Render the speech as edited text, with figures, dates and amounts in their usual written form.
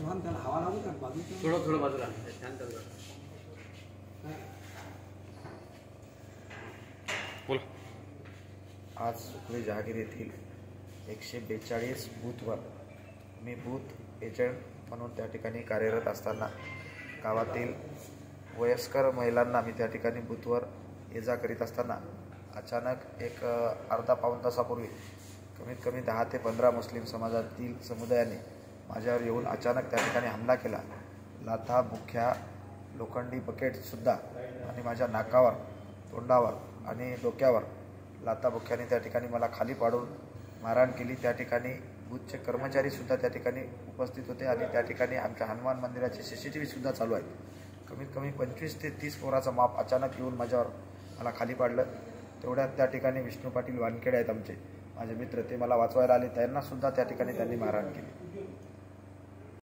थोडं थोडं बाजूला शांत बोला। आज सुकळी जहागीर येथील 142 बूथवर मी बूथ एजंट म्हणून त्या ठिकाणी कार्यरत असताना गावातील वयस्कर महिलांना मी त्या ठिकाणी बूथवर ये जा करीत असताना अचानक एक अर्धा पाऊण तासापूर्वी कमीत कमी 10 ते 15 मुस्लिम समाजातील समुदायाने माझ्यावर येऊन अचानक त्या ठिकाणी हमला केला। लाथा बुख्या लोखंडी बकेटसुद्धा आणि माझ्या नाकावर तोंडावर आणि डोक्यावर लाथा बुख्याने त्या ठिकाणी मला खाली पाडून मारहाण केली। त्या ठिकाणी बूथचे कर्मचारीसुद्धा त्या ठिकाणी उपस्थित होते आणि त्या ठिकाणी आमच्या हनुमान मंदिराचे CCTV सुद्धा चालू आहेत। कमीत कमी 25 ते 30 पोराचं माप अचानक येऊन मला खाली पाडलं। तेवढ्यात त्या ठिकाणी विष्णू पाटील वानखेडे आहेत आमचे माझे मित्र, ते मला वाचवायला आले, त्यांनासुद्धा त्या ठिकाणी त्यांनी मारहाण केली।